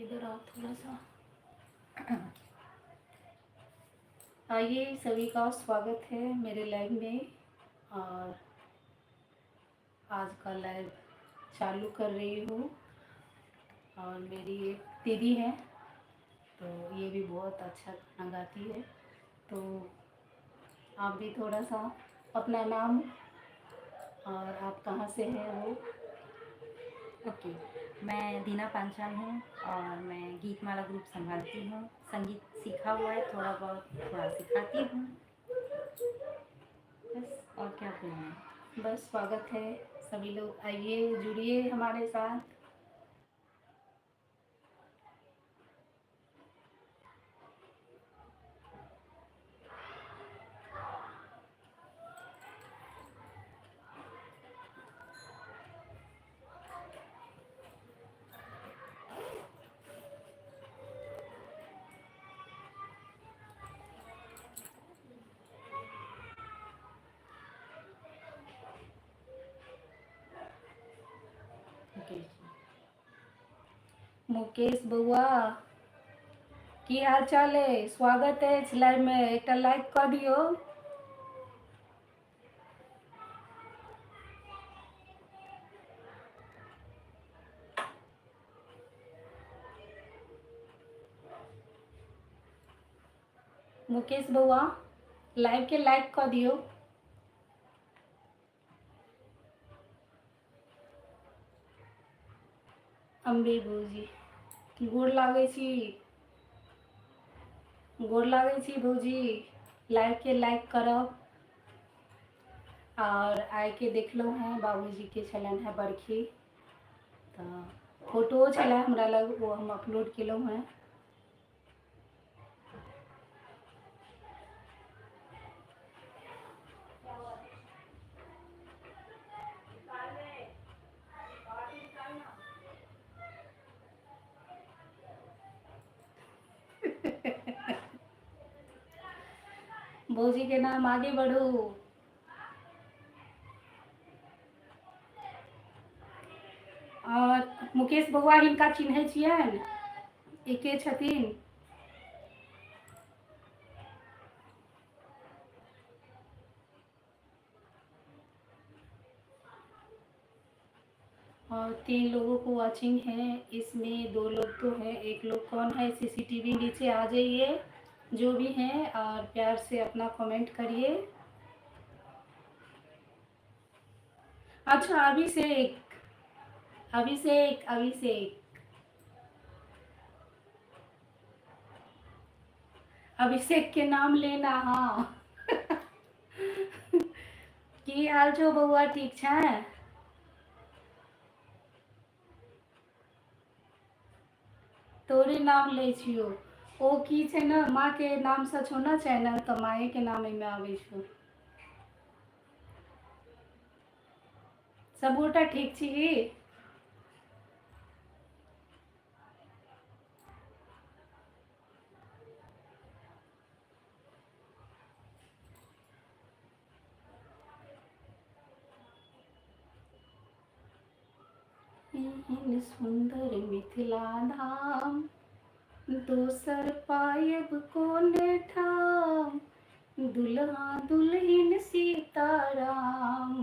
इधर आओ थोड़ा सा। आइए, सभी का स्वागत है मेरे लाइव में। और आज का लाइव चालू कर रही हूँ। और मेरी एक दीदी है, तो ये भी बहुत अच्छा गाना गाती है। तो आप भी थोड़ा सा अपना नाम और आप कहाँ से हैं वो। ओके, मैं दीना पांचाल हूँ और मैं गीतमाला ग्रुप संभालती हूँ। संगीत सीखा हुआ है, थोड़ा बहुत थोड़ा सिखाती हूँ। बस, और क्या बोलना है। बस स्वागत है, सभी लोग आइए जुड़िए हमारे साथ। ओके, मुकेश बउआ की हाल चाल है? स्वागत है इस लाइव में, एक लाइक कर दियो। मुकेश बउआ लाइव के लाइक कर दियो। अम्बे भौजी गोर लागै छी। गोर लागै छी भौजी। लाइव के लाइक करब। और आइ के देखलहुँ हैं बाबूजी के छलनि हैं बरखी, तऽ फोटो छलै हमरा लग, वो हम अपलोड केलहुँ हैं। भौजी के नाम आगे बढ़ू। और मुकेश बउआ हिनका चिन्है छियनि? एके छथिन। और 3 लोगों को वॉचिंग है, इसमें 2 लोग तो हैं, एक लोग कौन है? सीसीटीवी नीचे आ जाइए जो भी हैं, और प्यार से अपना कमेंट करिए। अच्छा, अभिषेक अभिषेक अभिषेक अभिषेक के नाम लेना। हाँ। की हाल छौ बउआ, ठीक छै? तोरे नाम लै छियो। ओ की छै ने, माँ के नाम से छौ ना चैनल, तो माए के नाम में आवे छौ। सब गोटा ठीक छी? एहन सुंदर मिथिला धाम, दोसर पायब कोन ठाम। दुल्हा दुल्हिन सीताराम,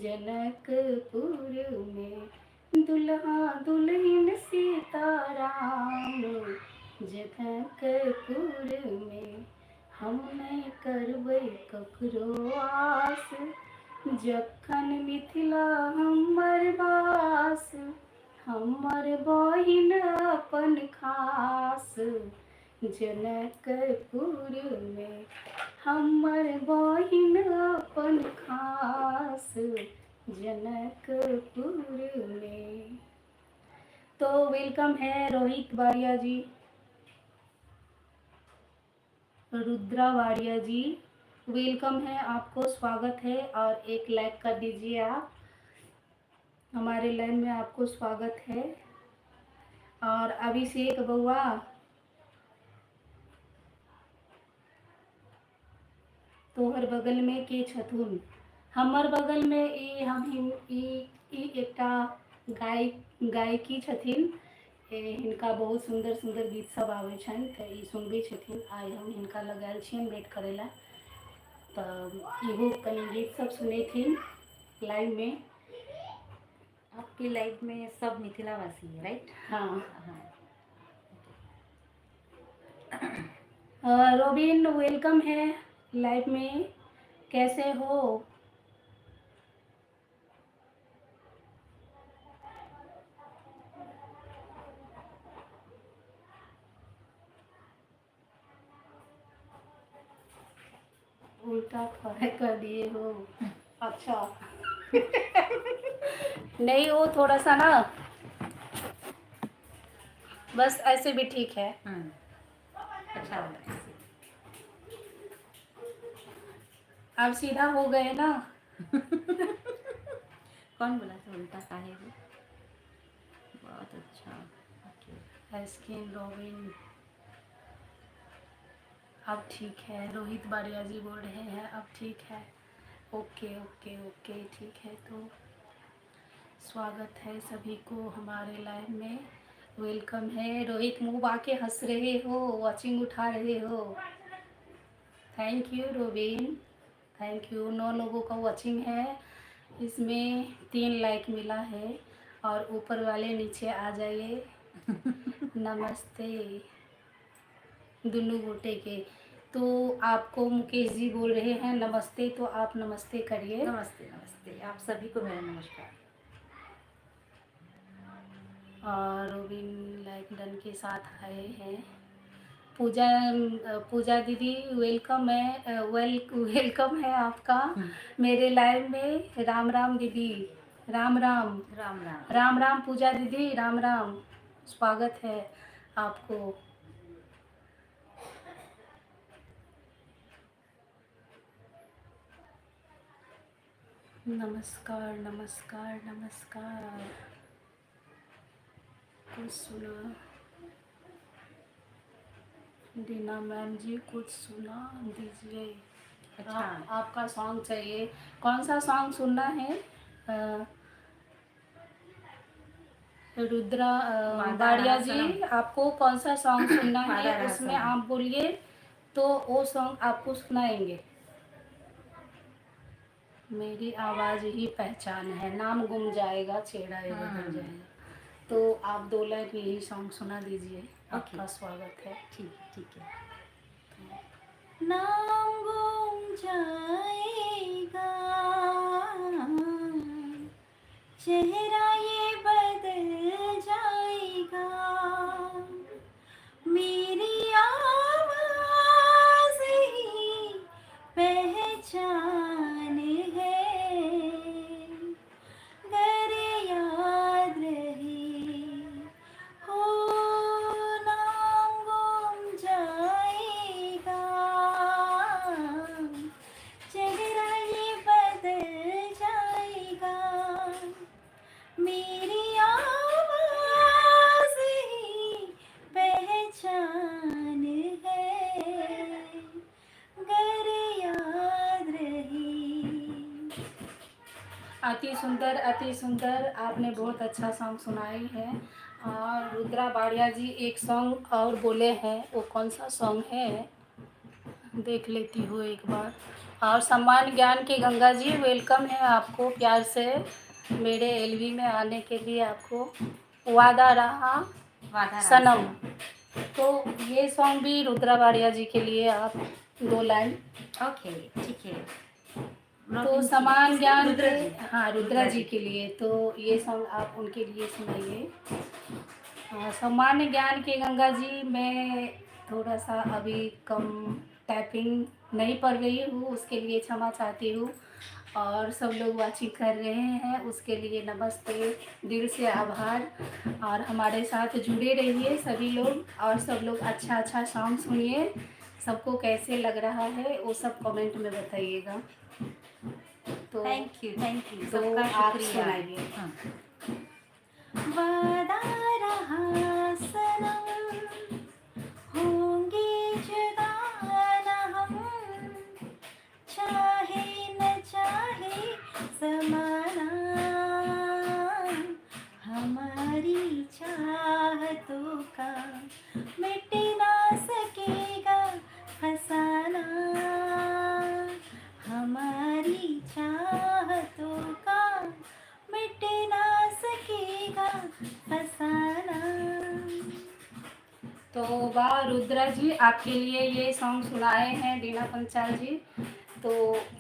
जनकपुर में। दुल्हा दुल्हिन सीताराम, जनकपुर में। हम नहीं करबै ककरो आस, जखन मिथिला हमर बास। हमर बहिन अपन खास, जनकपुर में। हमर बहिन अपन खास, जनकपुर में। तो वेलकम है रोहित वारिया जी, रुद्रा वारिया जी, वेलकम है आपको, स्वागत है। और एक लाइक कर दीजिए आप, हमारे लाइन में आपको स्वागत है। और अभिषेक बउआ तोहर बगल में के छथुन? हमर बगल में ई एकटा गायकी छथिन, हिनका बहुत सुंदर सुंदर गीत सब आबै छनि तऽ ई सुनबै छथिन। आइ हम हिनका लग आयल छियनि भेँट करै लए, तऽ इहो कनि गीत सब सुनेथिन लाइव में। आपकी लाइफ में सब मिथिलावासी है, राइट? हाँ। हाँ। रोबिन वेलकम है लाइव में, कैसे हो? उल्टा खड़े कर दिए हो। अच्छा। नहीं, वो थोड़ा सा ना, बस ऐसे भी ठीक है। अच्छा लग रहा है ऐसे। आप सीधा हो गए ना। कौन बोला था उल्टा काहे हो? बहुत अच्छा। ओके। स्किन रोबिन अब ठीक है। रोहित बारिया जी बोल रहे हैं अब ठीक है। ओके ओके ओके, ठीक है। तो स्वागत है सभी को हमारे लाइव में, वेलकम है। रोहित मुँह आके हंस रहे हो, वॉचिंग उठा रहे हो। Thank you Robin, thank you. 9 लोगों का वॉचिंग है, इसमें 3 लाइक मिला है। और ऊपर वाले नीचे आ जाइए। नमस्ते दुनू गोटे के। तो आपको मुकेश जी बोल रहे हैं नमस्ते, तो आप नमस्ते करिए। नमस्ते नमस्ते, आप सभी को मेरा नमस्कार। और रोबिन लाइक डन के साथ आए हैं। पूजा पूजा दीदी वेलकम है, वेलकम है आपका मेरे लाइव में। राम राम दीदी, राम राम राम राम। राम राम पूजा दीदी, राम राम, स्वागत है आपको। नमस्कार नमस्कार नमस्कार। कुछ सुना दीना मैम जी, कुछ सुना दीजिए। अच्छा। आपका सॉन्ग चाहिए, कौन सा सॉन्ग सुनना है? रुद्रा बाड़िया जी, आपको कौन सा सॉन्ग सुनना है उसमें आप बोलिए, तो वो सॉन्ग आपको सुनाएंगे। मेरी आवाज़ ही पहचान है, नाम गुम जाएगा, चेहरा ये बदल जाएगा। तो आप 2 लाइन यही सॉन्ग सुना दीजिए। आपका स्वागत है। ठीक है। नाम गुम जाएगा, चेहरा ये बदल जाएगा, मेरी आवाज़ ही पहचान है, गर याद रही हो नाम गुम जाएगा, चेहरा ये बदल जाएगा, मेरी आवाज़ ही पहचान है, गर याद रही। अति सुंदर, आपने बहुत अच्छा सॉन्ग सुनाई है। और रुद्रा बाड़िया जी एक सॉन्ग और बोले हैं, वो कौन सा सॉन्ग है देख लेती हूँ एक बार। और सम्मान ज्ञान की गंगा जी, वेलकम है आपको प्यार से मेरे एलवी में आने के लिए। आपको वादा रहा सनम, तो ये सॉन्ग भी रुद्रा बाड़िया जी के लिए आप 2 लाइन। ओके ठीक है। तो समान ज्ञान के, हाँ रुद्रा जी के लिए, तो ये सॉन्ग आप उनके लिए सुनाइए। सामान्य ज्ञान के गंगा जी, मैं थोड़ा सा अभी कम टाइपिंग नहीं पढ़ गई हूँ, उसके लिए क्षमा चाहती हूँ। और सब लोग वाचिंग कर रहे हैं उसके लिए नमस्ते, दिल से आभार। और हमारे साथ जुड़े रहिए सभी लोग, और सब लोग अच्छा अच्छा सॉन्ग सुनिए। सबको कैसे लग रहा है वो सब कमेंट में बताइएगा। तो थैंक यू तो सबका आप शुक्रिया। सुनाइए। वादा रहा सनम, होंगे जुदा न हम, चाहे न चाहे ज़माना, हम हमारी चाहतों का मिट ना सकेगा फसाना, हमारी चाहतों का मिट ना सकेगा फसाना। तो वाह रुद्रा जी, आपके लिए ये सॉन्ग सुनाए हैं दीना पंचाल जी, तो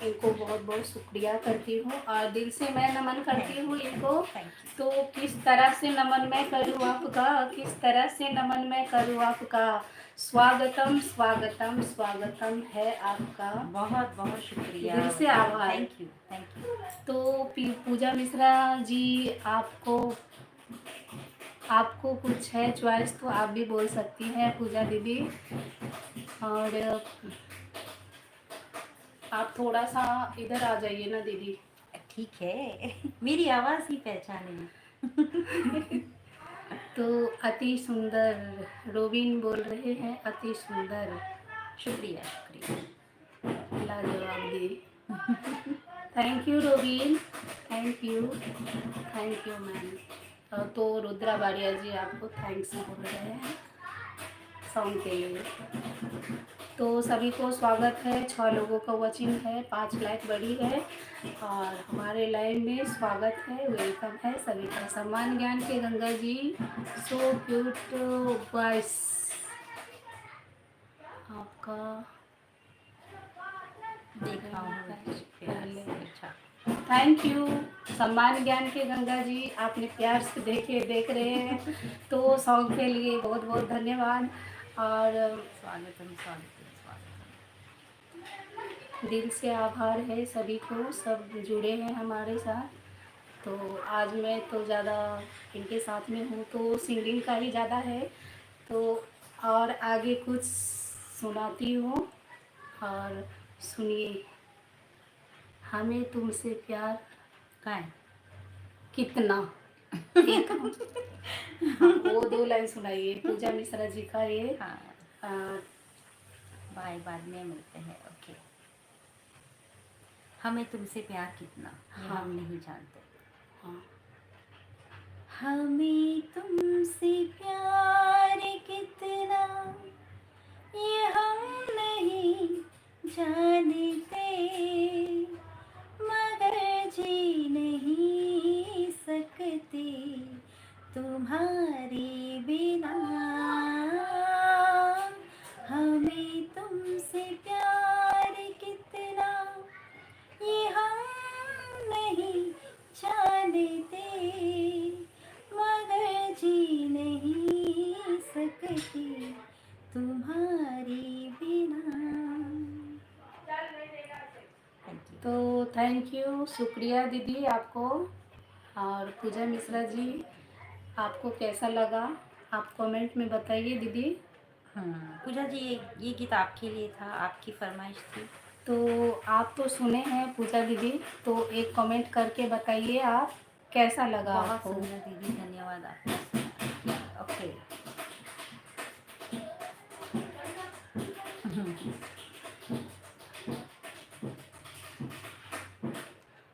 इनको बहुत बहुत शुक्रिया करती हूँ और दिल से मैं नमन करती हूँ इनको। थैंक तो किस तरह से नमन मैं करूँ आपका, किस तरह से नमन मैं करूँ आपका, स्वागतम स्वागतम स्वागतम है आपका, बहुत बहुत शुक्रिया, दिल से आभार। Thank you thank you. तो पूजा मिश्रा जी, आपको कुछ है चॉइस तो आप भी बोल सकती हैं पूजा दीदी। और आप थोड़ा सा इधर आ जाइए ना दीदी। ठीक है, मेरी आवाज़ ही पहचाने। तो अति सुंदर रोबिन बोल रहे हैं, अति सुंदर, शुक्रिया शुक्रिया, लाजवाब दी। Thank you Robin, thank you ma'am. तो रुद्रा बाड़िया जी आपको थैंक्स बोल रहे हैं सॉन्ग के लिए। तो सभी को स्वागत है, 6 लोगों का वॉचिंग है, 5 लाइक बढ़ी है और हमारे लाइव में स्वागत है, वेलकम है सभी का। सम्मान ज्ञान के Ganga ji, so cute voice आपका, देखा हूँ पहले। अच्छा, थैंक यू सम्मान ज्ञान के गंगा जी, आपने प्यार से देख रहे हैं, तो सॉन्ग के लिए बहुत बहुत धन्यवाद और स्वागतम स्वागतम स्वागतम। दिल से आभार है सभी को, सब जुड़े हैं हमारे साथ। तो आज मैं तो ज़्यादा इनके साथ में हूँ तो सिंगिंग का ही ज़्यादा है, तो और आगे कुछ सुनाती हूँ और सुनिए। हमें तुमसे प्यार कहाँ है? कितना, एक हाँ वो 2 लाइन सुनाइए पूजा मिश्रा जी का ये। हाँ, आ, बाय, बाद में मिलते हैं, ओके। हमें तुमसे प्यार कितना, ये हाँ। हम नहीं जानते। हाँ। हमें तुमसे प्यार कितना, ये हम नहीं जानते, मगर जी नहीं सकते तुम्हारे बिना। हमें तुमसे प्यार कितना, ये हम नहीं जानते, मगर जी नहीं सकते तुम्हारे बिना। Thank you. तो थैंक यू, शुक्रिया दीदी आपको। और पूजा मिश्रा जी, आपको कैसा लगा आप कमेंट में बताइए दीदी। पूजा जी, ये गीत आपके लिए था, आपकी फरमाइश थी। तो आप तो सुने हैं पूजा दीदी, तो एक कमेंट करके बताइए आप कैसा लगा बहुत आपको। सुंदर दीदी, धन्यवाद आपका। ओके।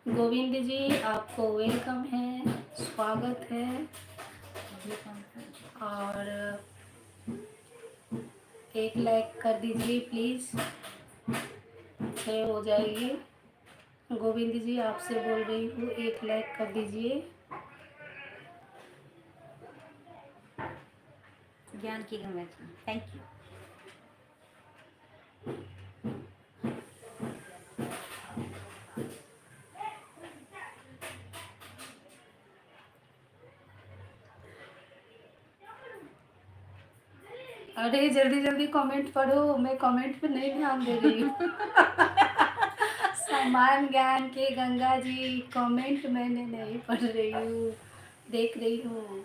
गोविंद जी आपको वेलकम है, स्वागत है और एक लाइक कर दीजिए प्लीज़, 6 हो जाएगी। गोविंद जी आपसे बोल रही हूँ, एक लाइक कर दीजिए। ज्ञान की गंगा जी, थैंक यू। अरे जल्दी जल्दी कमेंट पढ़ो, मैं कमेंट पे नहीं ध्यान दे रही हूँ। सम्मान ज्ञान के गंगा जी, कमेंट मैंने नहीं पढ़ रही हूँ, देख रही हूँ।